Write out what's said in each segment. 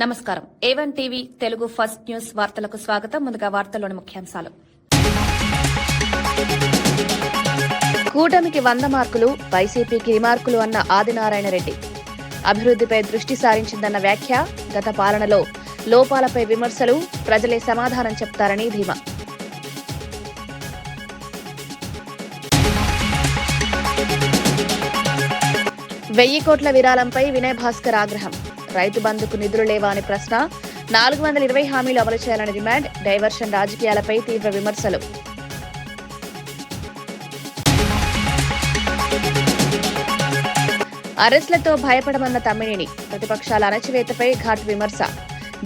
నమస్కారం. A1 TV Telugu first news వార్తలకు స్వాగతం. ముందుగా వార్తల్లోని ముఖ్యాంశాలు. కూటమికి 100 మార్కులు, వైసీపీకి రిమార్కులు అన్న ఆదినారాయణ రెడ్డి. అభివృద్ధిపై దృష్టి సారించిందన్న వ్యాఖ్య, గత పాలనలో లోపాలపై విమర్శలు, ప్రజలే సమాధానం చెప్తారని ధీమా. వెయ్యి కోట్ల విరాళంపై వినయ్ భాస్కర్ ఆగ్రహం. రైతు బంధుకు నిధులు లేవా అని ప్రశ్న, 420 హామీలు అమలు చేయాలని డిమాండ్, డైవర్షన్ రాజకీయాలపై తీవ్ర విమర్శలు. అరెస్టులతో భయపడమన్న తమ్మినేని, ప్రతిపక్షాల అణచివేతపై ఘాటు విమర్శ.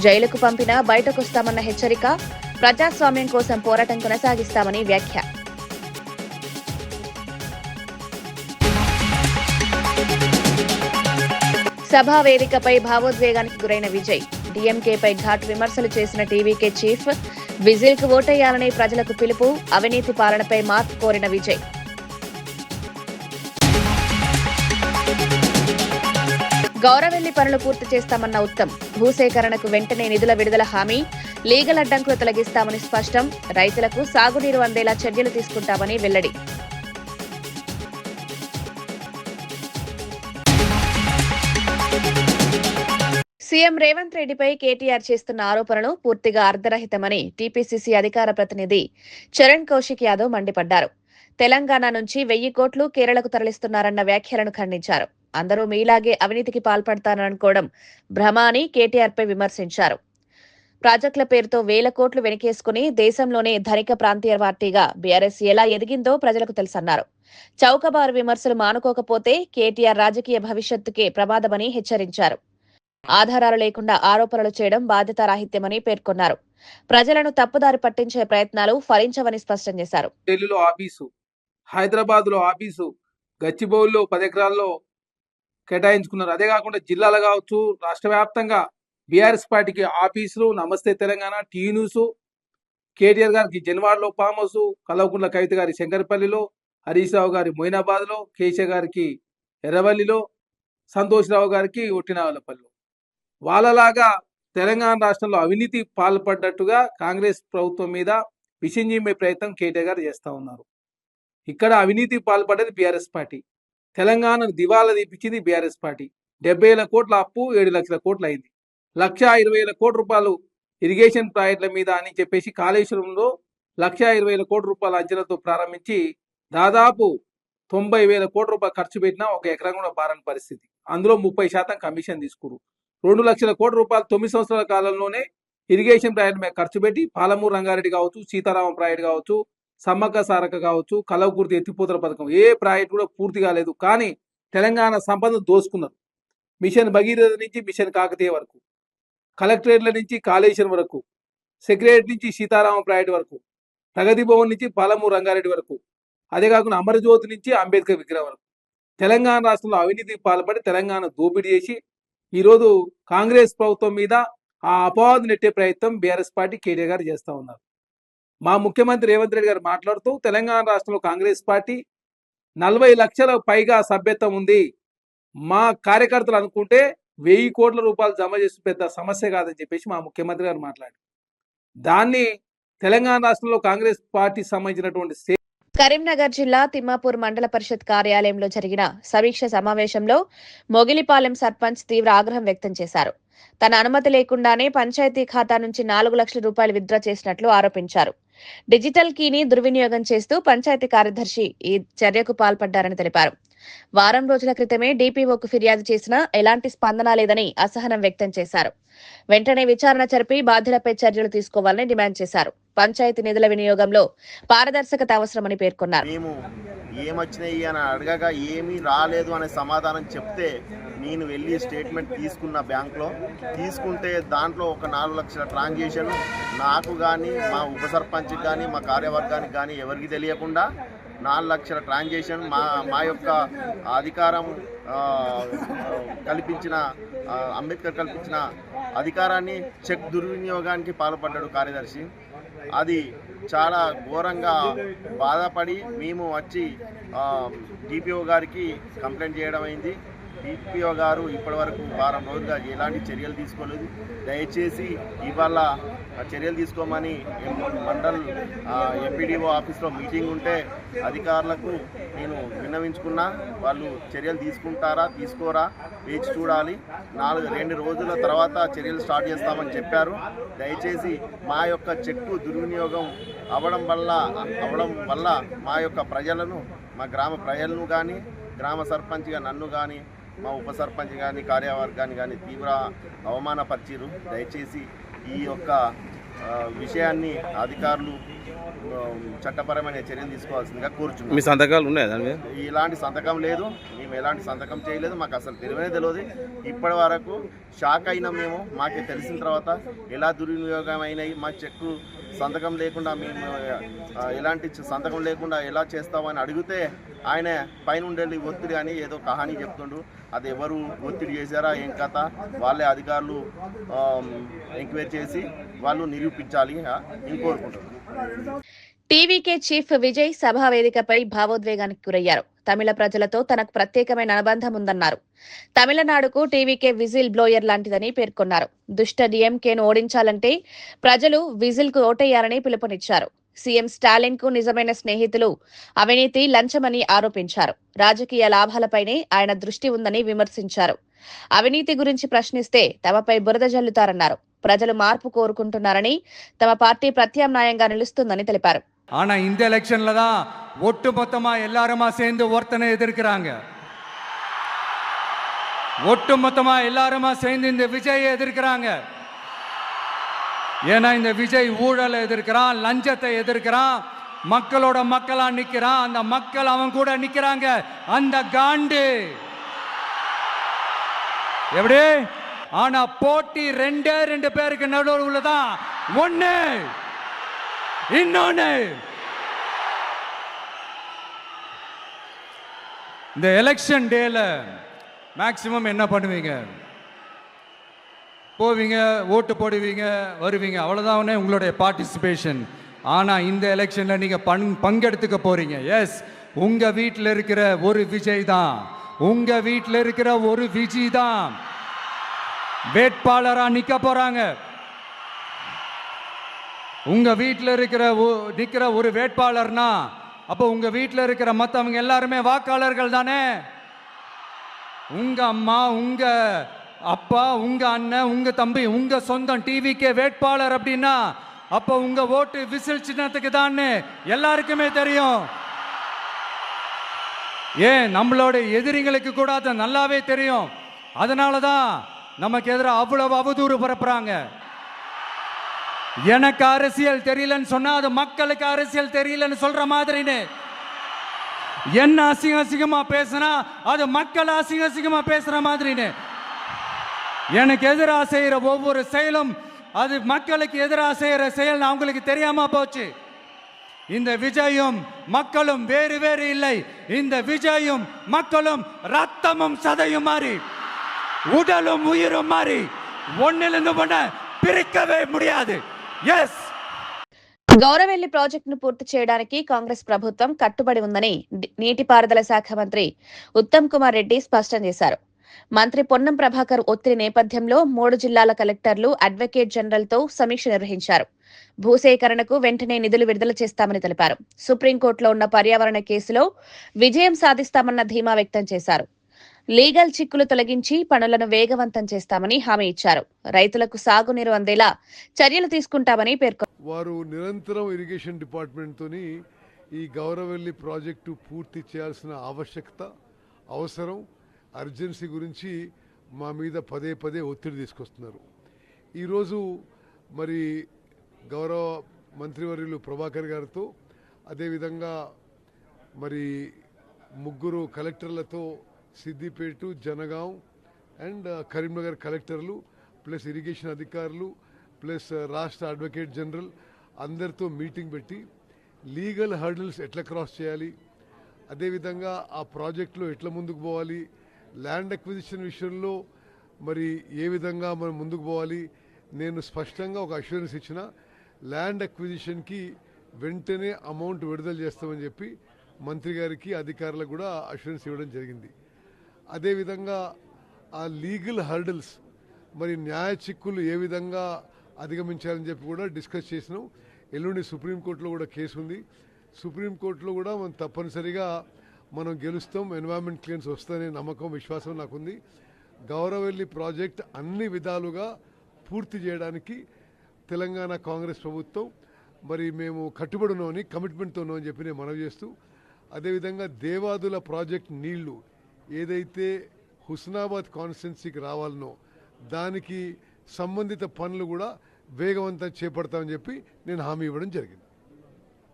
జైలుకు పంపినా బయటకొస్తామన్న హెచ్చరిక, ప్రజాస్వామ్యం కోసం పోరాటం కొనసాగిస్తామని వ్యాఖ్య. సభా వేదికపై భావోద్వేగానికి గురైన విజయ్, డీఎంకేపై ఘాటు విమర్శలు చేసిన టీవీకే చీఫ్, విజిల్కు ఓటేయాలని ప్రజలకు పిలుపు, అవినీతి పాలనపై మార్పు కోరిన విజయ్. గౌరవెల్లి పనులు పూర్తి చేస్తామన్న ఉత్తమ్, భూసేకరణకు వెంటనే నిధుల విడుదల హామీ, లీగల్ అడ్డంకులు తొలగిస్తామని స్పష్టం, రైతులకు సాగునీరు అందేలా చర్యలు తీసుకుంటామని వెల్లడి. సీఎం రేవంత్ రెడ్డిపై కేటీఆర్ చేస్తున్న ఆరోపణలు పూర్తిగా అర్ధరహితమని టీపీసీసీ అధికార ప్రతినిధి చరణ్ కౌశిక్ యాదవ్ మండిపడ్డారు. తెలంగాణ నుంచి 1000 కోట్లు కేరళకు తరలిస్తున్నారన్న వ్యాఖ్యలను ఖండించారు. అందరూ మీలాగే అవినీతికి పాల్పడతారనుకోవడం భ్రమ అని కేటీఆర్పై విమర్శించారు. ప్రాజెక్టుల పేరుతో 1000 కోట్లు వెనకేసుకుని దేశంలోనే ధనిక ప్రాంతీయ పార్టీగా బీఆర్ఎస్ ఎలా ఎదిగిందో ప్రజలకు తెలుసన్నారు. చౌకబారు విమర్శలు మానుకోకపోతే కేటీఆర్ రాజకీయ భవిష్యత్తుకే ప్రమాదమని హెచ్చరించారు. ఆధారాలు లేకుండా ఆరోపణలు చేయడం బాధ్యతారాహిత్యమని పేర్కొన్నారు. ప్రజలను తప్పుదారి పట్టించే ప్రయత్నాలు ఫలించవని స్పష్టం చేశారు. ఢిల్లీలో ఆఫీసు, హైదరాబాద్ లో ఆఫీసు, గచ్చిబౌలిలో 10 ఎకరాల్లో కేటాయించుకున్నారు. అదే కాకుండా జిల్లాలు కావచ్చు, రాష్ట్ర వ్యాప్తంగా బీఆర్ఎస్ పార్టీకి ఆఫీసులు, నమస్తే తెలంగాణ, టీ న్యూస్, కేటీఆర్ గారికి జన్వాడలో ఫామ్ హౌస్, కల్వకుంట్ల కవిత గారి శంకరపల్లిలో, హరీష్ రావు గారి మొయినాబాద్లో, కేశవ్ గారికి ఎర్రవల్లిలో, సంతోష్ రావు గారికి ఒట్టినావలపల్లిలో. వాళ్ళలాగా తెలంగాణ రాష్ట్రంలో అవినీతి పాల్పడ్డట్టుగా కాంగ్రెస్ ప్రభుత్వం మీద విషయం చెప్పే ప్రయత్నం కేటీఆర్ గారు చేస్తూ ఉన్నారు. ఇక్కడ అవినీతి పాల్పడ్డది బీఆర్ఎస్ పార్టీ. తెలంగాణను దివాలా తీపించింది బీఆర్ఎస్ పార్టీ. 70,000 కోట్ల అప్పు 7 లక్షల కోట్లు అయింది. 1,20,000 కోట్ల రూపాయలు ఇరిగేషన్ ప్రాజెక్టుల మీద అని చెప్పేసి కాళేశ్వరంలో 1,20,000 కోట్ల రూపాయల అంచనాతో ప్రారంభించి దాదాపు 90,000 కోట్ల రూపాయలు ఖర్చు పెట్టినా ఒక ఎకరం కూడా బారని పరిస్థితి. అందులో 30% కమిషన్ తీసుకురు. 2 లక్షల కోట్ల రూపాయలు 9 సంవత్సరాల కాలంలోనే ఇరిగేషన్ ప్రాజెక్టు మీద ఖర్చు పెట్టి పాలమూరు రంగారెడ్డి కావచ్చు, సీతారామం ప్రాజెక్టు కావచ్చు, సమ్మక్క సారక్క కావచ్చు, కలవకుర్తి ఎత్తిపోతల పథకం, ఏ ప్రాజెక్టు కూడా పూర్తి కాలేదు. కానీ తెలంగాణ సంపద దోసుకున్నారు. మిషన్ భగీరథ నుంచి మిషన్ కాకతీయ వరకు, కలెక్టరేట్ల నుంచి కాళేశ్వరం వరకు, సెక్రటరీ నుంచి సీతారామం ప్రాజెక్టు వరకు, ప్రగతి భవన్ నుంచి పాలమూరు రంగారెడ్డి వరకు, అదే కాకుండా అమరజ్యోతి నుంచి అంబేద్కర్ విగ్రహం వరకు తెలంగాణ రాష్ట్రంలో అవినీతికి పాల్పడి తెలంగాణ దోపిడీ చేసి ఈరోజు కాంగ్రెస్ ప్రభుత్వం మీద ఆ అపవాదు నెట్టే ప్రయత్నం బీఆర్ఎస్ పార్టీ కేటీఆర్ గారు చేస్తూ ఉన్నారు. మా ముఖ్యమంత్రి రేవంత్ రెడ్డి గారు మాట్లాడుతూ తెలంగాణ రాష్ట్రంలో కాంగ్రెస్ పార్టీ 40 లక్షల పైగా సభ్యత్వం ఉంది, మా కార్యకర్తలు అనుకుంటే 1000 కోట్ల రూపాయలు జమ చేసి పెద్ద సమస్య కాదని చెప్పేసి మా ముఖ్యమంత్రి గారు మాట్లాడారు. దాన్ని తెలంగాణ రాష్ట్రంలో కాంగ్రెస్ పార్టీ సంబంధించినటువంటి కరీంనగర్ జిల్లా తిమ్మాపూర్ మండల పరిషత్ కార్యాలయంలో జరిగిన సమీక్ష సమావేశంలో మొగిలిపాలెం సర్పంచ్ తీవ్ర ఆగ్రహం వ్యక్తం చేశారు. తన అనుమతి లేకుండానే పంచాయతీ ఖాతా నుంచి 4 లక్షల రూపాయలు విత్డ్రా చేసినట్లు ఆరోపించారు. డిజిటల్ కీని దుర్వినియోగం చేస్తూ పంచాయతీ కార్యదర్శి ఈ చర్యకు పాల్పడ్డారని తెలిపారు. వారం రోజుల క్రితమే డీపీఓకు ఫిర్యాదు చేసినా ఎలాంటి స్పందన లేదని అసహనం వ్యక్తం చేశారు. వెంటనే విచారణ జరిపి బాధ్యులపై చర్యలు తీసుకోవాలని డిమాండ్ చేశారు. పంచాయతీ నిధుల వినియోగంలో పారదర్శకత అవసరమని పేర్కొన్నారు. మేము ఏమొచ్చినాయి అని అడగగా ఏమీ రాలేదు అనే సమాధానం చెప్తే నేను వెళ్ళి స్టేట్మెంట్ తీసుకున్న బ్యాంక్లో తీసుకుంటే దాంట్లో ఒక 4 లక్షల ట్రాన్సాక్షన్ నాకు కానీ, మా ఉప సర్పంచ్కి కానీ, మా కార్యవర్గానికి కానీ ఎవరికి తెలియకుండా 4 లక్షల ట్రాన్సాక్షన్ మా యొక్క అధికారం కల్పించిన అంబేద్కర్ కల్పించిన అధికారాన్ని చెక్ దుర్వినియోగానికి పాల్పడ్డాడు కార్యదర్శి. అది చాలా ఘోరంగా బాధపడి మేము వచ్చి డిపిఓ గారికి కంప్లైంట్ చేయడం అయింది. డిపిఓ గారు ఇప్పటివరకు వారం రోజులుగా ఎలాంటి చర్యలు తీసుకోలేదు. దయచేసి ఇవాళ చర్యలు తీసుకోమని మండల్ ఎంపీడీఓ ఆఫీస్లో మీటింగ్ ఉంటే అధికారులకు నేను విన్నవించుకున్నా. వాళ్ళు చర్యలు తీసుకుంటారా తీసుకోరా వేచి చూడాలి. 2 రోజుల తర్వాత చర్యలు స్టార్ట్ చేస్తామని చెప్పారు. దయచేసి మా యొక్క చెక్కు దుర్వినియోగం అవడం వల్ల మా యొక్క ప్రజలను, మా గ్రామ ప్రజలను కానీ, గ్రామ సర్పంచ్గా నన్ను కానీ, మా ఉప సర్పంచ్ కానీ, కార్యవర్గాన్ని కానీ తీవ్ర అవమానపరిచారు. దయచేసి ఈ యొక్క విషయాన్ని అధికారులు చట్టపరమైన చర్యలు తీసుకోవాల్సిందిగా కోరుచున్నాం. మీ సంతకాలు ఉన్నాయా దాని మీద? ఇలాంటి సంతకం లేదు, మేము ఎలాంటి సంతకం చేయలేదు, మాకు అసలు తెలియదు. ఇప్పటి వరకు షాక్ అయినాం మేము. మాకు తెలిసిన తర్వాత ఎలా దుర్వినియోగం అయినాయి, మా చెక్కు సంతకం లేకుండా మేము ఎలాంటి సంతకం లేకుండా ఎలా చేస్తామని అడిగితే ఆయన పైన ఉండేది ఒత్తిడి అని ఏదో కహానీ చెప్తుండ్రు. అది ఎవరు ఒత్తిడి చేశారా ఏం కథ వాళ్ళే అధికారులు ఎంక్వైరీ చేసి వాళ్ళు నిరూపించాలి అని కోరుకుంటున్నాను. టీవీకే చీఫ్ విజయ్ సభా వేదికపై భావోద్వేగానికి గురయ్యారు. తమిళ ప్రజలతో తనకు ప్రత్యేకమైన అనుబంధం ఉందన్నారు. తమిళనాడుకు టీవీకే విజిల్ బ్లోయర్ లాంటిదని పేర్కొన్నారు. దుష్ట డీఎంకేను ఓడించాలంటే ప్రజలు విజిల్ కు ఓటేయాలని పిలుపునిచ్చారు. సీఎం స్టాలిన్ కు నిజమైన స్నేహితులు అవినీతి, లంచమని ఆరోపించారు. రాజకీయ లాభాలపైనే ఆయన దృష్టి ఉందని విమర్శించారు. అవినీతి గురించి ప్రశ్నిస్తే తమపై బురద జల్లుతారన్నారు. ప్రజలు మార్పు కోరుకుంటున్నారని, తమ పార్టీ ప్రత్యామ్నాయంగా నిలుస్తుందని తెలిపారు. ஆனா இந்த எலெக்ஷன்ல தான் ஒட்டு மொத்தமா எல்லாருமா சேர்ந்து ஒருத்தனை எதிர்க்கிறாங்க. ஒட்டு மொத்தமா எல்லாருமா சேர்ந்து இந்த விஜயை எதிர்க்கிறாங்க. ஏன்னா இந்த விஜய் ஊழலை எதிர்க்கிறான், லஞ்சத்தை எதிர்க்கிறான், மக்களோட மக்களா நிக்கிறான். அந்த மக்கள் அவன் கூட நிக்கிறாங்க. அந்த காண்டு எப்படி? ஆனா போட்டி 2 பேருக்கு நடுவுல தான். ஒண்ணு இன்னொன்னு இந்த எலெக்ஷன் டேல மேக்சிமம் என்ன பண்ணுவீங்க? போவீங்க, ஓட்டு போடுவீங்க, வருவீங்க, அவ்வளவுதான் உங்களுடைய பார்ட்டிசிபேஷன். ஆனா இந்த எலெக்ஷன்ல நீங்க பங்கெடுத்துக்க போறீங்க. எஸ், உங்க வீட்டில் இருக்கிற ஒரு விஜய் தான், உங்க வீட்டில் இருக்கிற ஒரு விஜய் தான் வேட்பாளரா நிக்க போறாங்க. உங்க வீட்டில் நிக்கிற ஒரு வேட்பாளர்னா அப்போ உங்க வீட்டில் இருக்கிற மற்றவங்க எல்லாருமே வாக்காளர்கள் தானே. உங்க அம்மா, உங்க அப்பா, உங்க அண்ணன், உங்க தம்பி, உங்க சொந்தம் டிவிக்கே வேட்பாளர் அப்படின்னா அப்போ உங்க ஓட்டு விசில் சின்னத்துக்கு தான் எல்லாருக்குமே தெரியும். ஏன் நம்மளோட எதிரிங்களுக்கு கூட அது நல்லாவே தெரியும். அதனால தான் நமக்கு எதிராக அவ்வளவு அவதூறு பரப்புறாங்க. எனக்கு அரசியல் தெரியலன்னு சொன்னா அது மக்களுக்கு அரசியல் தெரியலன்னு சொல்ற மாதிரின்னு. என்ன அசிங்கமா பேசினா அது மக்கள் அசிங்கமா பேசுற மாதிரின்னு. எனக்கு எதிராக செய்யற ஒவ்வொரு செயலும் அது மக்களுக்கு எதிராக செய்யற செயல் அவங்களுக்கு தெரியாம போச்சு. இந்த விஜயும் மக்களும் வேறு வேறு இல்லை. இந்த விஜயும் மக்களும் ரத்தமும் சதையும் மாறி, உடலும் உயிரும் மாறி, ஒன்னிலிருந்து ஒண்ண பிரிக்கவே முடியாது. ఎస్. గౌరవెల్లి ప్రాజెక్టును పూర్తి చేయడానికి కాంగ్రెస్ ప్రభుత్వం కట్టుబడి ఉందని నీటిపారుదల శాఖ మంత్రి ఉత్తమ్ కుమార్ రెడ్డి స్పష్టం చేశారు. మంత్రి పొన్నం ప్రభాకర్ ఒత్తిడి నేపథ్యంలో 3 జిల్లాల కలెక్టర్లు అడ్వకేట్ జనరల్ తో సమీక్ష నిర్వహించారు. భూసేకరణకు వెంటనే నిధులు విడుదల చేస్తామని తెలిపారు. సుప్రీంకోర్టులో ఉన్న పర్యావరణ కేసులో విజయం సాధిస్తామన్న ధీమా వ్యక్తం చేశారు. లీగల్ చిక్కులు తొలగించి పనులను వేగవంతం చేస్తామని హామీ ఇచ్చారు. రైతులకు సాగునీరు అందేలా చర్యలు తీసుకుంటామని పేర్కొన్నారు. వారు నిరంతరం ఇరిగేషన్ డిపార్ట్మెంట్ తోని ఈ గౌరవెల్లి ప్రాజెక్టు పూర్తి చేయాల్సిన ఆవశ్యకత, అవసరం, అర్జెన్సీ గురించి మా మీద పదే ఒత్తిడి తీసుకొస్తున్నారు. ఈరోజు మరి గౌరవ మంత్రివర్యులు ప్రభాకర్ గారితో, అదేవిధంగా మరి 3 కలెక్టర్లతో సిద్దిపేట, జనగాం అండ్ కరీంనగర్ కలెక్టర్లు ప్లస్ ఇరిగేషన్ అధికారులు ప్లస్ రాష్ట్ర అడ్వకేట్ జనరల్ అందరితో మీటింగ్ పెట్టి లీగల్ హర్డల్స్ ఎట్లా క్రాస్ చేయాలి, అదేవిధంగా ఆ ప్రాజెక్టులో ఎట్లా ముందుకు పోవాలి, ల్యాండ్ అక్విజిషన్ విషయంలో మరి ఏ విధంగా మనం ముందుకు పోవాలి. నేను స్పష్టంగా ఒక అష్యూరెన్స్ ఇచ్చిన, ల్యాండ్ అక్విజిషన్కి వెంటనే అమౌంట్ విడుదల చేస్తామని చెప్పి మంత్రి గారికి, అధికారులకు కూడా అష్యూరెన్స్ ఇవ్వడం జరిగింది. అదేవిధంగా ఆ లీగల్ హర్డల్స్ మరి న్యాయ చిక్కులు ఏ విధంగా అధిగమించాలని చెప్పి కూడా డిస్కస్ చేసినాం. ఎల్లుండి సుప్రీంకోర్టులో కూడా కేసు ఉంది. సుప్రీంకోర్టులో కూడా మనం తప్పనిసరిగా మనం గెలుస్తాం. ఎన్వైరన్మెంట్ క్లియరెన్స్ వస్తుందనే నమ్మకం, విశ్వాసం నాకుంది. గౌరవెల్లి ప్రాజెక్ట్ అన్ని విధాలుగా పూర్తి చేయడానికి తెలంగాణ కాంగ్రెస్ ప్రభుత్వం మరి మేము కట్టుబడి ఉన్నామని, కమిట్మెంట్తో ఉన్నామని చెప్పి నేను మనవి చేస్తూ, అదేవిధంగా దేవాదుల ప్రాజెక్ట్ నీళ్లు ఏదైతే హుస్నాబాద్ కాన్స్టిట్యున్సీకి రావాలనో దానికి సంబంధిత పనులు కూడా వేగవంతం చేపడతామని చెప్పి నేను హామీ ఇవ్వడం జరిగింది.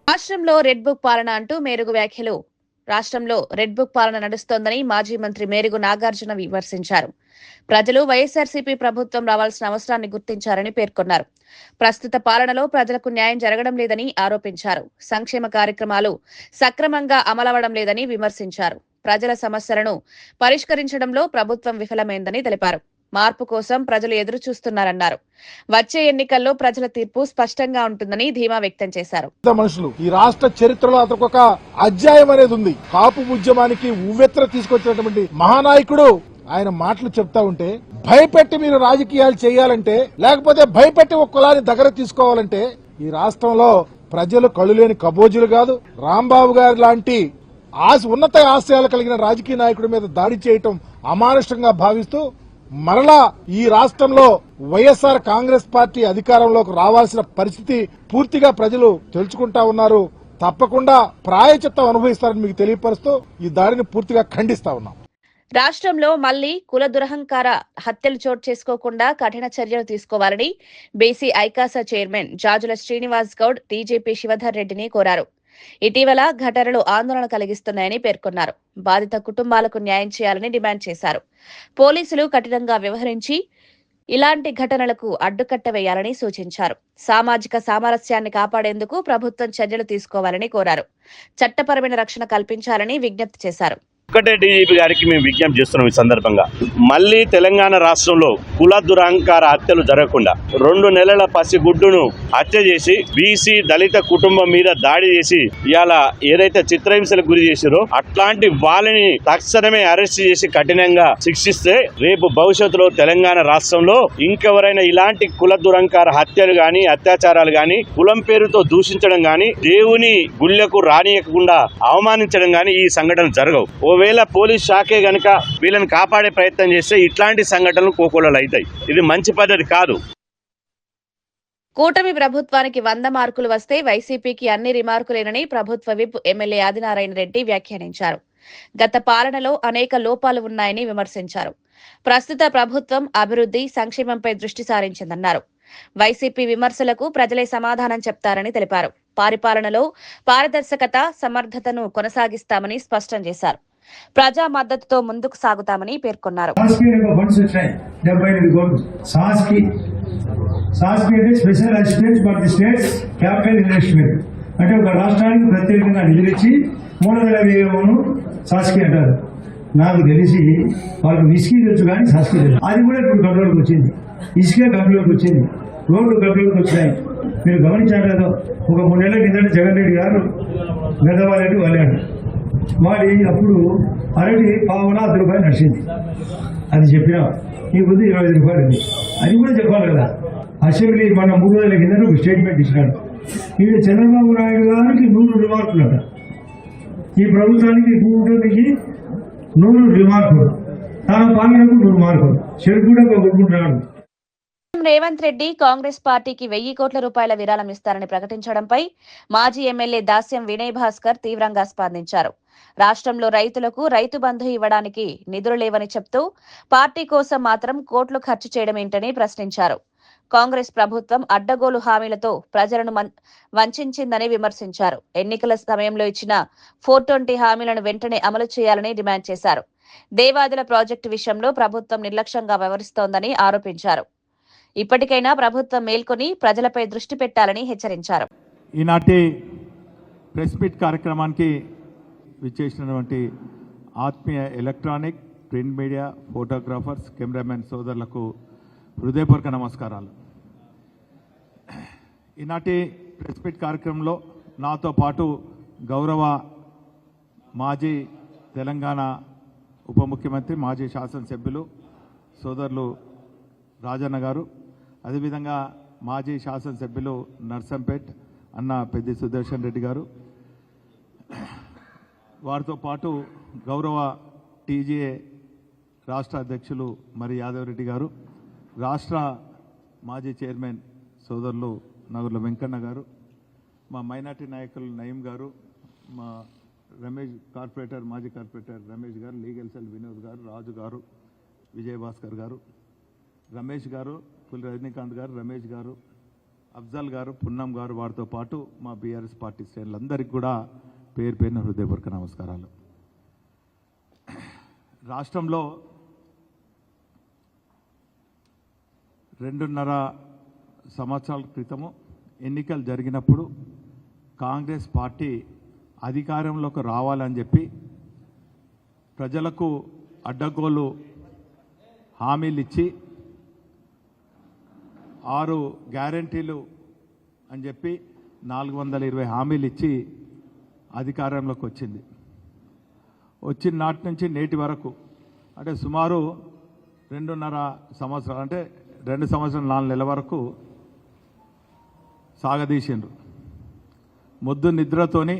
రాష్ట్రంలో రెడ్ బుక్ పాలన అంటూ మేరుగు వ్యాఖ్యలు. రాష్ట్రంలో రెడ్ బుక్ పాలన నడుస్తోందని మాజీ మంత్రి మేరుగు నాగార్జున విమర్శించారు. ప్రజలు వైఎస్ఆర్సీపీ ప్రభుత్వం రావాల్సిన అవసరాన్ని గుర్తించారని పేర్కొన్నారు. ప్రస్తుత పాలనలో ప్రజలకు న్యాయం జరగడం లేదని ఆరోపించారు. సంక్షేమ కార్యక్రమాలు సక్రమంగా అమలవడం లేదని విమర్శించారు. ప్రజల సమస్యలను పరిష్కరించడంలో ప్రభుత్వం విఫలమైందని తెలిపారు. మార్పు కోసం ప్రజలు ఎదురు చూస్తున్నారన్నారు. వచ్చే ఎన్నికల్లో ప్రజల తీర్పు స్పష్టంగా ఉంటుందని ధీమా వ్యక్తం చేశారు. మనుషులు ఈ రాష్ట్ర చరిత్రలో అతనికి ఒక అధ్యాయం అనేది ఉంది. కాపు ఉద్యమానికి ఉవ్వెత్ర తీసుకొచ్చినటువంటి మహానాయకుడు ఆయన మాటలు చెప్తా ఉంటే, భయపెట్టి మీరు రాజకీయాలు చేయాలంటే, లేకపోతే భయపెట్టి ఒక కులాన్ని దగ్గర తీసుకోవాలంటే ఈ రాష్ట్రంలో ప్రజలు కళ్ళు లేని కబోజులు కాదు. రాంబాబు గారి లాంటి ఉన్నత ఆశయాలు కలిగిన రాజకీయ నాయకుడి మీద దాడి చేయటం అమానుషంగా భావిస్తూ మరలా ఈ రాష్ట్రంలో వైఎస్ఆర్ కాంగ్రెస్ పార్టీ అధికారంలోకి రావాల్సిన పరిస్థితి పూర్తిగా ప్రజలు తెలుసుకుంటా ఉన్నారు. తప్పకుండా ప్రాయచిత్తం అనుభవిస్తారని మీకు తెలియపరుస్తూ ఈ దాడిని పూర్తిగా ఖండిస్తా ఉన్నాం. రాష్ట్రంలో మళ్లీ కుల దురహంకార హత్యలు చోటు చేసుకోకుండా కఠిన చర్యలు తీసుకోవాలని బీసీ ఐకాస చైర్మన్ జాజుల శ్రీనివాస్ గౌడ్ డీజీపీ శివధర్ రెడ్డిని కోరారు. ఇటీవల ఘటనలు ఆందోళన కలిగిస్తున్నాయని పేర్కొన్నారు. బాధిత కుటుంబాలకు న్యాయం చేయాలని డిమాండ్ చేశారు. పోలీసులు కఠినంగా వ్యవహరించి ఇలాంటి ఘటనలకు అడ్డుకట్ట వేయాలని సూచించారు. సామాజిక సామరస్యాన్ని కాపాడేందుకు ప్రభుత్వం చర్యలు తీసుకోవాలని కోరారు. చట్టపరమైన రక్షణ కల్పించాలని విజ్ఞప్తి చేశారు. ఒకటే డీజీపీ గారికి మేము విజ్ఞప్తి చేస్తున్నాం. ఈ సందర్భంగా మళ్లీ తెలంగాణ రాష్ట్రంలో కుల దురహంకార హత్యలు జరగకుండా 2 నెలల పసిగుడ్డును హత్య చేసి బీసీ దళిత కుటుంబం మీద దాడి చేసి ఇవాళ ఏదైతే చిత్రహింసలకు గురి చేశారో అట్లాంటి వాళ్ళని తక్షణమే అరెస్ట్ చేసి కఠినంగా శిక్షిస్తే రేపు భవిష్యత్తులో తెలంగాణ రాష్ట్రంలో ఇంకెవరైనా ఇలాంటి కుల దురహంకార హత్యలు గాని అత్యాచారాలు గాని కులం పేరుతో దూషించడం గాని దేవుని గుళ్ళకు రానియకుండా అవమానించడం గాని ఈ సంఘటనలు జరగవు. ఒకవేళ పోలీస్ శాఖే గనక వీళ్ళని కాపాడే ప్రయత్నం చేస్తే ఇట్లాంటి సంఘటనలు కోకొల్లలు అవుతాయి. ఇది మంచి పద్ధతి కాదు. కూటమి ప్రభుత్వానికి 100 మార్కులు వస్తే వైసీపీకి అన్ని రిమార్కులేనని ప్రభుత్వ విప్ ఎమ్మెల్యే ఆదినారాయణ రెడ్డి వ్యాఖ్యానించారు. గత పాలనలో అనేక లోపాలు ఉన్నాయని విమర్శించారు. ప్రస్తుత ప్రభుత్వం అభివృద్ధి, సంక్షేమంపై దృష్టి సారించిందన్నారు. వైసీపీ విమర్శలకు ప్రజలే సమాధానం చెప్తారని తెలిపారు. పరిపాలనలో పారదర్శకత, సమర్థతను కొనసాగిస్తామని స్పష్టం చేశారు. ప్రజా మద్దతుతో ముందుకు సాగుతామని పేర్కొన్నారు. Special assistant for the states capital investment అంటే ఒక రాష్ట్రానికి ప్రత్యేకంగా నిధులిచ్చి 3,000 సాస్కి అంటారు. నాకు తెలిసి వాళ్ళకి విస్కీ తెలుసు కానీ సాస్కి తెలుసు. అది కూడా ఇప్పుడు కంట్రోల్కి వచ్చింది. ఇసుకే కంట్రోల్కి వచ్చింది. రోడ్లు కంట్రోల్కి వచ్చినాయి. మీరు గమనించారు. ఒక 3 నెలల కిందట జగన్ రెడ్డి గారు గదవారెడ్డి వాళ్ళాడు. వాడి అప్పుడు అరటి పావున ₹10 నడిచింది. అది చెప్పినా ఈ బుద్ధి ₹25. అది కూడా చెప్పాలి కదా. అసెంబ్లీ మన 3 రోజుల కింద ఒక స్టేట్మెంట్ ఇచ్చినాడు. ఇది చంద్రబాబు నాయుడు గారికి 100 రిమార్కులు. ఈ ప్రభుత్వానికి కూటమికి 100 రిమార్కులు, తన పాలనకు 100 మార్కులు. చెడు కూడా కొట్టుకుంటున్నాడు. రేవంత్ రెడ్డి కాంగ్రెస్ పార్టీకి 1,000 కోట్ల రూపాయల విరాళం ఇస్తారని ప్రకటించడంపై మాజీ ఎమ్మెల్యే దాస్యం వినయ్ భాస్కర్ తీవ్రంగా స్పందించారు. రాష్ట్రంలో రైతులకు రైతు బంధు ఇవ్వడానికి నిధులు లేవని చెప్తూ పార్టీ కోసం మాత్రం కోట్లు ఖర్చు చేయడమేంటని ప్రశ్నించారు. కాంగ్రెస్ ప్రభుత్వం అడ్డగోలు హామీలతో ప్రజలను వంచిందని విమర్శించారు. ఎన్నికల సమయంలో ఇచ్చిన 420 హామీలను వెంటనే అమలు చేయాలని డిమాండ్ చేశారు. దేవాదుల ప్రాజెక్టు విషయంలో ప్రభుత్వం నిర్లక్ష్యంగా వ్యవహరిస్తోందని ఆరోపించారు. ఇప్పటికైనా ప్రభుత్వం మేల్కొని ప్రజలపై దృష్టి పెట్టాలని హెచ్చరించారు. ఈనాటి ప్రెస్ మీట్ కార్యక్రమానికి విచ్చేసినటువంటి ఆత్మీయ electronic, print media, photographers, cameraman సోదరులకు హృదయపూర్వక నమస్కారాలు. ఈనాటి ప్రెస్ మీట్ కార్యక్రమంలో నాతో పాటు గౌరవ మాజీ తెలంగాణ ఉప ముఖ్యమంత్రి మాజీ శాసనసభ్యులు సోదరులు రాజన్న గారు, అదేవిధంగా మాజీ శాసనసభ్యులు నర్సంపేట్ అన్న పెద్ది సుదర్శన్ రెడ్డి గారు, వారితో పాటు గౌరవ టీజీఏ రాష్ట్ర అధ్యక్షులు మరి యాదవ్ రెడ్డి గారు, రాష్ట్ర మాజీ చైర్మన్ సోదరులు నగర్ల వెంకన్న గారు, మా మైనార్టీ నాయకులు నయీం గారు, మా రమేష్ మాజీ కార్పొరేటర్ రమేష్ గారు, లీగల్ సెల్ వినోద్ గారు, రాజు గారు, విజయభాస్కర్ గారు, రమేష్ గారు, పులి రజనీకాంత్ గారు, రమేష్ గారు, అఫ్జల్ గారు, పున్నం గారు, వారితో పాటు మా బీఆర్ఎస్ పార్టీ శ్రేణులందరికీ కూడా పేరు పేరున హృదయపూర్వక నమస్కారాలు. రాష్ట్రంలో 2.5 సంవత్సరాల క్రితము ఎన్నికలు జరిగినప్పుడు కాంగ్రెస్ పార్టీ అధికారంలోకి రావాలని చెప్పి ప్రజలకు అడ్డగోలు హామీలు ఇచ్చి 6 గ్యారంటీలు అని చెప్పి 420 హామీలు ఇచ్చి అధికారంలోకి వచ్చింది. వచ్చిన నాటి నుంచి నేటి వరకు అంటే సుమారు 2.5 సంవత్సరాలు, అంటే 2 సంవత్సరాలు 4 నెలల వరకు సాగదీసిండ్రు. మొద్దు నిద్రతోని,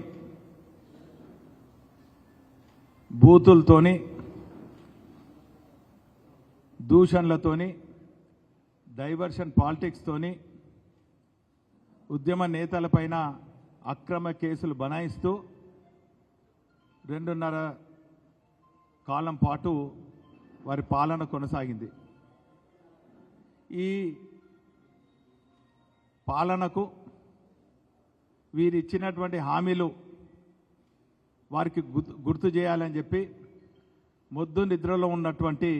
బూతులతోని, దూషణలతోని, డైవర్షన్ పాలిటిక్స్తోని, ఉద్యమ నేతలపైన అక్రమ కేసులు బనాయిస్తూ 2.5 కాలం పాటు వారి పాలన కొనసాగింది. ఈ పాలనకు వీరు ఇచ్చినటువంటి హామీలు వారికి గుర్తు చేయాలని చెప్పి మొద్దు నిద్రలో ఉన్నటువంటి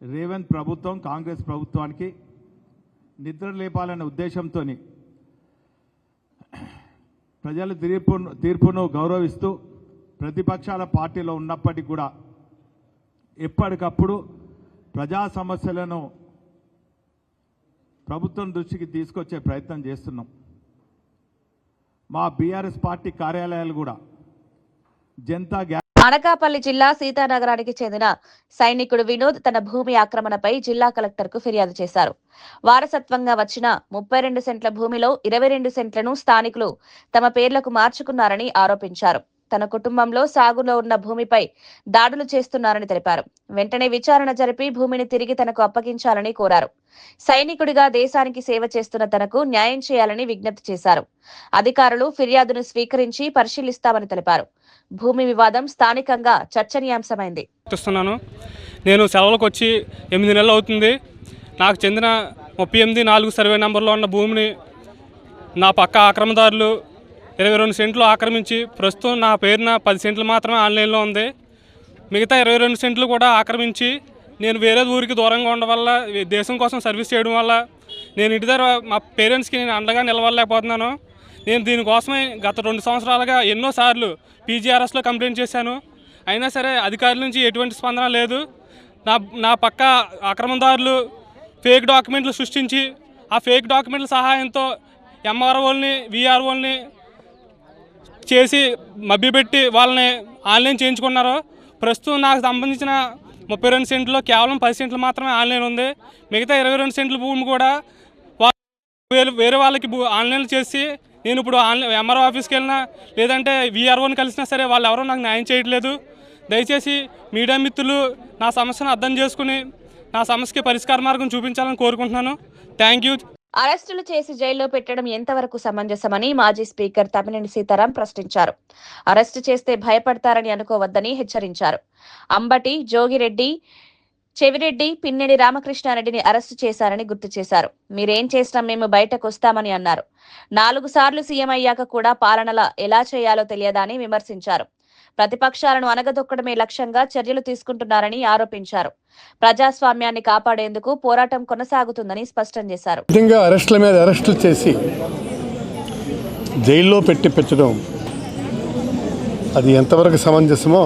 రేవంత్ ప్రభుత్వం, కాంగ్రెస్ ప్రభుత్వానికి నిద్ర లేపాలనే ఉద్దేశంతో ప్రజల తీర్పును గౌరవిస్తూ ప్రతిపక్షాల పార్టీలో ఉన్నప్పటికీ కూడా ఎప్పటికప్పుడు ప్రజా సమస్యలను ప్రభుత్వం దృష్టికి తీసుకొచ్చే ప్రయత్నం చేస్తున్నాం. మా బీఆర్ఎస్ పార్టీ కార్యాలయాలు కూడా జనతా అనకాపల్లి జిల్లా సీతానగరానికి చెందిన సైనికుడు వినోద్ తన భూమి ఆక్రమణపై జిల్లా కలెక్టర్కు ఫిర్యాదు చేశారు. వారసత్వంగా వచ్చిన 32 సెంట్ల భూమిలో 22 సెంట్లను స్థానికులు తమ పేర్లకు మార్చుకున్నారని ఆరోపించారు. తన కుటుంబంలో సాగులో ఉన్న భూమిపై దాడులు చేస్తున్నారని తెలిపారు. వెంటనే విచారణ జరిపి భూమిని తిరిగి తనకు అప్పగించాలని కోరారు. సైనికుడిగా దేశానికి సేవ చేస్తున్న తనకు న్యాయం చేయాలని విజ్ఞప్తి చేశారు. అధికారులు ఫిర్యాదును స్వీకరించి పరిశీలిస్తామని తెలిపారు. భూమి వివాదం స్థానికంగా చర్చనీయాంశమైంది. నేను సెలవులకు వచ్చి 8 నెలలు అవుతుంది. నాకు చెందిన 38-4 సర్వే నెంబర్లో ఉన్న భూమిని నా పక్క ఆక్రమణదారులు 22 సెంట్లు ఆక్రమించి ప్రస్తుతం నా పేరున 10 సెంట్లు మాత్రమే ఆన్లైన్లో ఉంది. మిగతా 22 సెంట్లు కూడా ఆక్రమించి నేను వేరే ఊరికి దూరంగా ఉండడం వల్ల, దేశం కోసం సర్వీస్ చేయడం వల్ల నేను ఇంటి దగ్గర మా పేరెంట్స్కి నేను అండగా నిలవలేకపోతున్నాను. నేను దీనికోసమే గత 2 సంవత్సరాలుగా ఎన్నోసార్లు పీజీఆర్ఎస్లో కంప్లైంట్ చేశాను. అయినా సరే అధికారుల నుంచి ఎటువంటి స్పందన లేదు. నా పక్క ఆక్రమణదారులు ఫేక్ డాక్యుమెంట్లు సృష్టించి ఆ ఫేక్ డాక్యుమెంట్ల సహాయంతో ఎంఆర్ఓల్ని, విఆర్ఓల్ని చేసి మభ్యపెట్టి వాళ్ళని ఆన్లైన్ చేయించుకున్నారు. ప్రస్తుతం నాకు సంబంధించిన 32 సెంట్లో కేవలం 10 సెంట్లు మాత్రమే ఆన్లైన్ ఉంది. మిగతా 22 సెంట్ల భూమి కూడా వేరే వాళ్ళకి ఆన్లైన్ చేసి నేను ఇప్పుడు ఎంఆర్ఓ ఆఫీస్కి వెళ్ళినా లేదంటే విఆర్ఓని కలిసినా సరే వాళ్ళు ఎవరో నాకు న్యాయం చేయట్లేదు. దయచేసి మీడియా మిత్రులు నా సమస్యను అర్థం చేసుకుని నా సమస్యకి పరిష్కార మార్గం చూపించాలని కోరుకుంటున్నాను. Thank you. అరెస్టులు చేసి జైల్లో పెట్టడం ఎంతవరకు సమంజసమని మాజీ స్పీకర్ తమ్మినేని సీతారాం ప్రశ్నించారు. అరెస్టు చేస్తే భయపడతారని అనుకోవద్దని హెచ్చరించారు. అంబటి, జోగిరెడ్డి, చెవిరెడ్డి, పిన్నెని రామకృష్ణారెడ్డిని అరెస్టు చేశారని గుర్తు చేశారు. మీరేం చేసినా మేము బయటకు వస్తామని అన్నారు. 4 సార్లు సీఎం అయ్యాక కూడా పాలనల ఎలా చేయాలో తెలియదని విమర్శించారు. ప్రతిపక్షాలను అనగదొక్కడమే లక్ష్యంగా చర్యలు తీసుకుంటున్నారని ఆరోపించారు. ప్రజాస్వామ్యాన్ని కాపాడేందుకు పోరాటం కొనసాగుతుందని స్పష్టం చేశారు. అరెస్టుల మీద అరెస్టులు చేసి జైల్లో పెట్టడం అది ఎంతవరకు సమంజసమో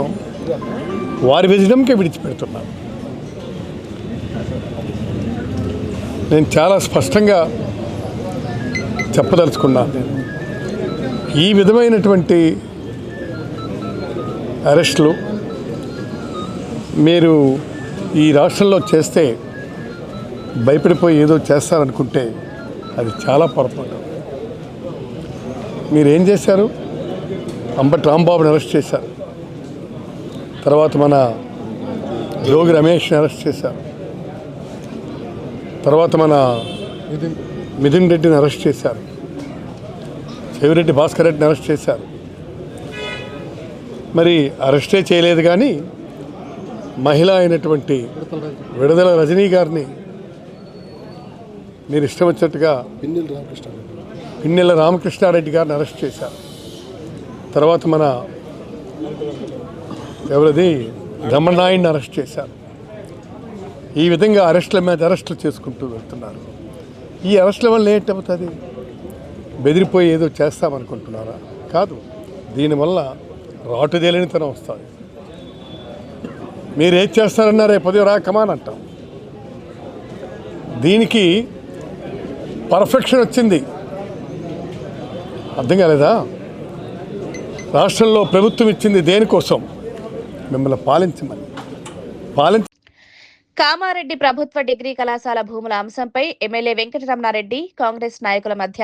వారి విజయంకే విడిచిపెడుతున్నారు. నేను చాలా స్పష్టంగా చెప్పదలుచుకున్నాను. ఈ విధమైనటువంటి అరెస్టులు మీరు ఈ రాష్ట్రంలో చేస్తే భయపడిపోయి ఏదో చేస్తారనుకుంటే అది చాలా పొరపాటు. మీరేం చేశారు? అంబటి రాంబాబుని అరెస్ట్ చేశారు, తర్వాత మన జోగి రమేష్ని అరెస్ట్ చేశారు, తర్వాత మన మిథున్ రెడ్డిని అరెస్ట్ చేశారు, చెవిరెడ్డి భాస్కర్ రెడ్డిని అరెస్ట్ చేశారు. మరి అరెస్టే చేయలేదు కానీ మహిళ అయినటువంటి విడుదల రజనీ గారిని మీరు ఇష్టం వచ్చినట్టుగా పిన్నెల రామకృష్ణారెడ్డి గారిని అరెస్ట్ చేశారు. తర్వాత మన ఎవరిది రమణాయుడిని అరెస్ట్ చేశారు. ఈ విధంగా అరెస్టుల మీద అరెస్టులు చేసుకుంటూ వెళ్తున్నారు. ఈ అరెస్టుల వల్ల ఏంటవుతుంది? బెదిరిపోయి ఏదో చేస్తామనుకుంటున్నారా? కాదు, దీనివల్ల రాటుదేలినితనం వస్తుంది. మీరు ఏది చేస్తారన్నారే పదే రా కమాన్ అంటాం. దీనికి పర్ఫెక్షన్ వచ్చింది. అర్థం కాలేదా? రాష్ట్రంలో ప్రభుత్వం ఇచ్చింది దేనికోసం? మిమ్మల్ని పాలించమని. కామారెడ్డి ప్రభుత్వ డిగ్రీ కళాశాల భూముల అంశంపై ఎమ్మెల్యే వెంకటరమణారెడ్డి, కాంగ్రెస్ నాయకుల మధ్య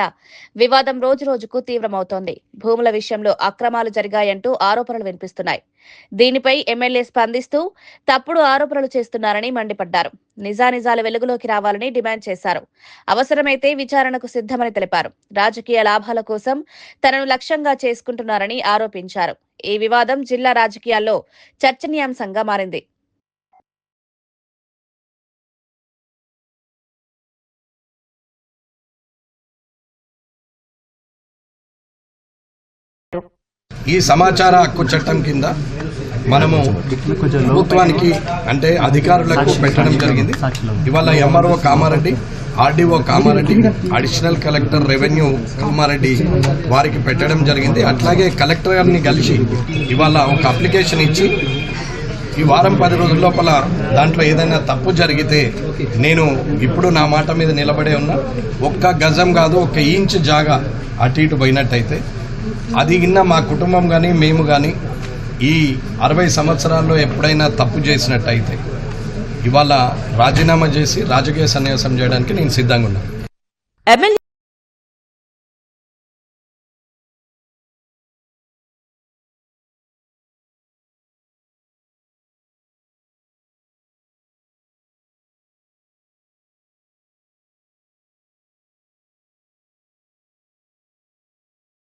వివాదం రోజురోజుకు తీవ్రమవుతోంది. భూముల విషయంలో అక్రమాలు జరిగాయంటూ ఆరోపణలు వినిపిస్తున్నాయి. దీనిపై ఎమ్మెల్యే స్పందిస్తూ తప్పుడు ఆరోపణలు చేస్తున్నారని మండిపడ్డారు. నిజానిజాలు వెలుగులోకి రావాలని డిమాండ్ చేశారు. అవసరమైతే విచారణకు సిద్ధమని తెలిపారు. రాజకీయ లాభాల కోసం తనను లక్ష్యంగా చేసుకుంటున్నారని ఆరోపించారు. ఈ వివాదం జిల్లా రాజకీయాల్లో చర్చనీయాంశంగా మారింది. ఈ సమాచార హక్కు చట్టం కింద మనము ప్రభుత్వానికి అంటే అధికారులకు పెట్టడం జరిగింది. ఇవాళ MRO Kamareddy, RDO Kamareddy, additional collector revenue Kamareddy వారికి పెట్టడం జరిగింది. అట్లాగే కలెక్టర్ గారిని కలిసి ఇవాళ ఒక అప్లికేషన్ ఇచ్చి ఈ వారం 10 రోజుల లోపల దాంట్లో ఏదైనా తప్పు జరిగితే నేను ఇప్పుడు నా మాట మీద నిలబడే ఉన్నా. ఒక్క గజం కాదు, 1 ఇంచ్ జాగా అటు ఇటు పోయినట్టయితే అది కింద మా కుటుంబం కానీ మేము కానీ ఈ 60 సంవత్సరాల్లో ఎప్పుడైనా తప్పు చేసినట్టయితే ఇవాళ రాజీనామా చేసి రాజకీయ సన్యాసం చేయడానికి నేను సిద్ధంగా ఉన్నాను.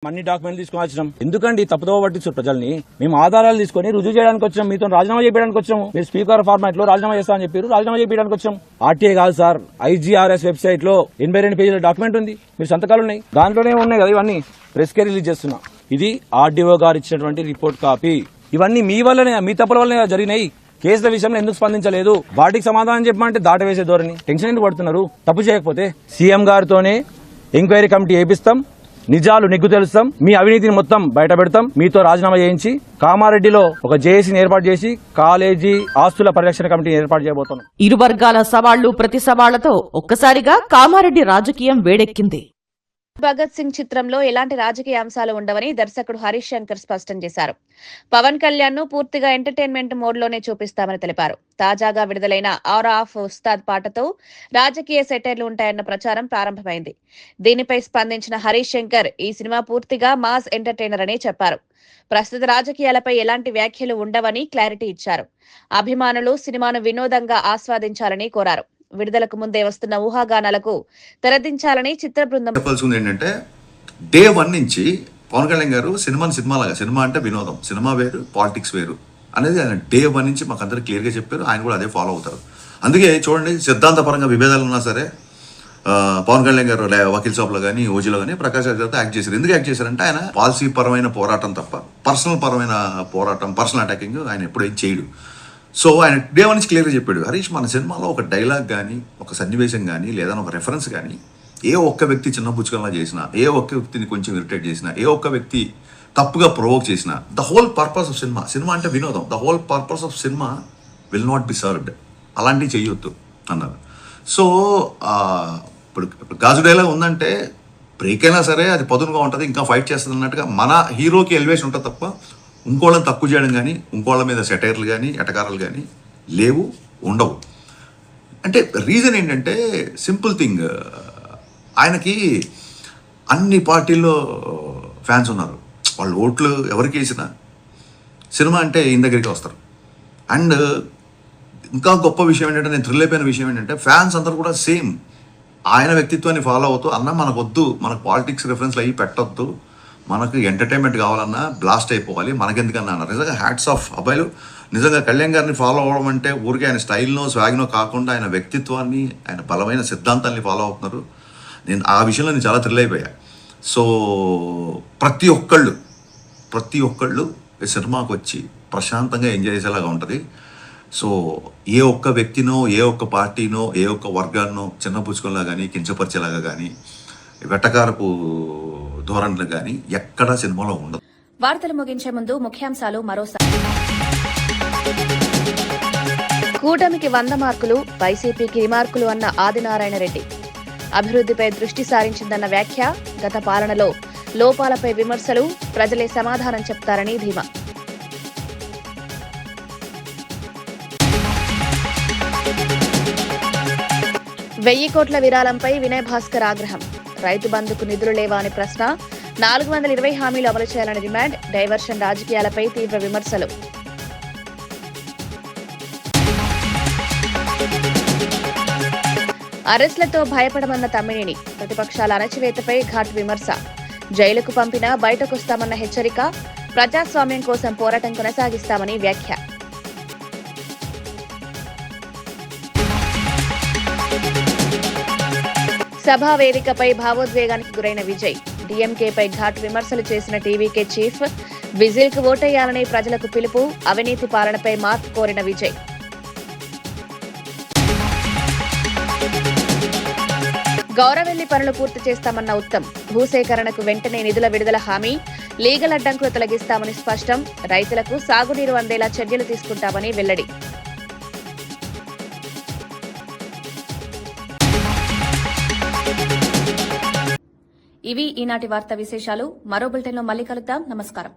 అన్ని డాక్యుమెంట్లు తీసుకుని వచ్చినాం. ఎందుకండి తప్పుదోవ పట్టించారు ప్రజల్ని? మేము ఆధారాలు తీసుకుని రుజువు చేయడానికి వచ్చాం. మీతో రాజీనామా చేయడానికి వచ్చాము. మీరు స్పీకర్ ఫార్మాట్ లో రాజీనామా చేస్తామని చెప్పారు, రాజీనామా చేయడానికి వచ్చాం. ఆర్టీఐ కాదు సార్, IGRS వెబ్సైట్ లో 82 పేజీల డాక్యుమెంట్ ఉంది. మీరు సంతకాలు ఉన్నాయి, దాంట్లోనే ఉన్నాయి కదా ఇవన్నీ. ప్రెస్ కే రిలీజ్ చేస్తున్నా. ఇది ఆర్డీఓ గారు ఇచ్చినటువంటి రిపోర్ట్ కాపీ. ఇవన్నీ మీ వల్లనే, మీ తప్పుల వల్లనే జరిగినాయి. కేసుల విషయంలో ఎందుకు స్పందించలేదు? వాటికి సమాధానం చెప్పమంటే దాటవేసే ధోరణి. టెన్షన్ ఎందుకు పడుతున్నారు? తప్పు చేయకపోతే సీఎం గారితోనే ఎంక్వైరీ కమిటీ వేపిస్తాం, నిజాలు నిగ్గు తెలుస్తాం, మీ అవినీతిని మొత్తం బయట పెడతాం. మీతో రాజీనామా చేయించి కామారెడ్డిలో ఒక జేఏసీని ఏర్పాటు చేసి కాలేజీ ఆస్తుల పరిరక్షణ కమిటీని ఏర్పాటు చేయబోతున్నాం. ఇరు వర్గాల సవాళ్లు ప్రతి సవాళ్లతో ఒక్కసారిగా కామారెడ్డి రాజకీయం వేడెక్కింది. భగత్ సింగ్ చిత్రంలో ఎలాంటి రాజకీయ అంశాలు ఉండవని దర్శకుడు హరీష్ శంకర్ స్పష్టం చేశారు. పవన్ కళ్యాణ్ ను పూర్తిగా ఎంటర్టైన్మెంట్ మోడ్ లోనే చూపిస్తామని తెలిపారు. తాజాగా విడుదలైన ఆరా ఆఫ్ ఉస్తాద్ పాటతో రాజకీయ సెటైర్లు ఉంటాయన్న ప్రచారం ప్రారంభమైంది. దీనిపై స్పందించిన హరీష్ శంకర్ ఈ సినిమా పూర్తిగా మాస్ ఎంటర్టైనర్ అని చెప్పారు. ప్రస్తుత రాజకీయాలపై ఎలాంటి వ్యాఖ్యలు ఉండవని క్లారిటీ ఇచ్చారు. అభిమానులు సినిమాను వినోదంగా ఆస్వాదించాలని కోరారు. విడుదలకు ముందే వస్తున్న ఊహాగానాలకు తెరదించాలని చిత్ర బృందం చెప్పాల్సింది ఏంటంటే, డే 1 నుంచి పవన్ కళ్యాణ్ గారు సినిమాలాగా, సినిమా అంటే వినోదం, సినిమా వేరు, పాలిటిక్స్ వేరు అనేది ఆయన డే 1 నుంచి మాకు అందరూ క్లియర్గా చెప్పారు. ఆయన కూడా అదే ఫాలో అవుతారు. అందుకే చూడండి, సిద్ధాంతపరంగా విభేదాలు ఉన్నా సరే పవన్ కళ్యాణ్ గారు వకీల్ షాప్లో కానీ, ఓజీలో కానీ ప్రకాష్ రాజ్ గారితో యాక్ట్ చేశారు. ఎందుకు యాక్ట్ చేశారంటే ఆయన పాలసీ పరమైన పోరాటం తప్ప పర్సనల్ పరమైన పోరాటం, పర్సనల్ అటాకింగ్ ఆయన ఎప్పుడూ ఏం చేయడు. సో ఆయన డే 1 నుంచి క్లియర్గా చెప్పాడు, హరీష్ మన సినిమాలో ఒక డైలాగ్ కానీ, ఒక సన్నివేశం కానీ, లేదా ఒక రెఫరెన్స్ కానీ ఏ ఒక్క వ్యక్తి చిన్న పుచ్చుకల్లా చేసినా, ఏ ఒక్క వ్యక్తిని కొంచెం ఇరిటేట్ చేసినా, ఏ ఒక్క వ్యక్తి తప్పుగా ప్రొవోక్ చేసినా, the whole purpose of cinema అంటే వినోదం, the whole purpose of cinema will not be served, అలాంటివి చెయ్యొద్దు అన్నారు. సో ఇప్పుడు గాజు డైలాగ్ ఉందంటే బ్రేక్ అయినా సరే అది పదునుగా ఉంటుంది, ఇంకా ఫైట్ చేస్తుంది అన్నట్టుగా మన హీరోకి ఎలివేషన్ ఉంటుంది తప్ప ఇంకోళ్ళని తక్కువ చేయడం కానీ, ఇంకోళ్ళ మీద సెటైర్లు కానీ, ఎటకారాలు కానీ లేవు, ఉండవు. అంటే రీజన్ ఏంటంటే సింపుల్ థింగ్, ఆయనకి అన్ని పార్టీల్లో ఫ్యాన్స్ ఉన్నారు. వాళ్ళు ఓట్లు ఎవరికి వేసినా సినిమా అంటే ఈయన దగ్గరికి వస్తారు. అండ్ ఇంకా గొప్ప విషయం ఏంటంటే, నేను థ్రిల్ అయిపోయిన విషయం ఏంటంటే, ఫ్యాన్స్ అందరూ కూడా సేమ్ ఆయన వ్యక్తిత్వాన్ని ఫాలో అవుతూ, అన్న మనకు వద్దు, మనకు పాలిటిక్స్ రెఫరెన్స్లు అయ్యి పెట్టొద్దు, మనకు ఎంటర్టైన్మెంట్ కావాలన్నా బ్లాస్ట్ అయిపోవాలి, మనకెందుకన్నా అన్నారు. నిజంగా హ్యాట్స్ ఆఫ్ అబ్బాయిలు. నిజంగా కళ్యాణ్ గారిని ఫాలో అవ్వడం అంటే ఊరికే ఆయన స్టైల్నో స్వాగ్నో కాకుండా ఆయన వ్యక్తిత్వాన్ని, ఆయన బలమైన సిద్ధాంతాన్ని ఫాలో అవుతున్నారు. నేను ఆ విషయంలో నేను చాలా థ్రిల్ అయిపోయా. సో ప్రతి ఒక్కళ్ళు ఈ సినిమాకి వచ్చి ప్రశాంతంగా ఎంజాయ్ చేసేలాగా ఉంటుంది. సో ఏ ఒక్క వ్యక్తినో, ఏ ఒక్క పార్టీనో, ఏ ఒక్క వర్గాన్నో చిన్నపుచ్చుకోలా కానీ, కించపరిచేలాగా కానీ, వెటకారపు ధోరణులు కానీ ఎక్కడా సినిమాలో ఉండదు. వార్తలు ముగించే ముందు ముఖ్యాంశాలు మరోసారి. కూటమికి 100 మార్కులు, వైసీపీకి రిమార్కులు అన్న ఆదినారాయణ రెడ్డి. అభివృద్ధిపై దృష్టి సారించిందన్న వ్యాఖ్య. గత పాలనలో లోపాలపై విమర్శలు, ప్రజలే సమాధానం చెప్తారని ధీమా. వెయ్యి కోట్ల విరాళంపై వినయ్ భాస్కర్ ఆగ్రహం. రైతు బంధుకు నిధులు లేవా అని ప్రశ్న. 420 హామీలు అమలు చేయాలని డిమాండ్. డైవర్షన్ రాజకీయాలపై తీవ్ర విమర్శలు. అరెస్టులతో భయపడమన్న తమ్మినేని. ప్రతిపక్షాల అణచివేతపై ఘాటు విమర్శ. జైలుకు పంపినా బయటకొస్తామన్న హెచ్చరిక. ప్రజాస్వామ్యం కోసం పోరాటం కొనసాగిస్తామని వ్యాఖ్య. సభా వేదికపై భావోద్వేగానికి గురైన విజయ్. డీఎంకేపై ఘాటు విమర్శలు చేసిన టీవీకే చీఫ్. విజిల్కు ఓటేయాలని ప్రజలకు పిలుపు. అవినీతి పాలనపై మార్పు కోరిన విజయ్. గౌరవెల్లి పనులు పూర్తి చేస్తామన్న ఉత్తమ్. భూసేకరణకు వెంటనే నిధుల విడుదల హామీ. లీగల్ అడ్డంకులు తొలగిస్తామని స్పష్టం. రైతులకు సాగునీరు అందేలా చర్యలు తీసుకుంటామని వెల్లడి. ఇవి ఈనాటి వార్తా విశేషాలు. మరో బులెటిన్లో మళ్ళీ కలుద్దాం. నమస్కారం.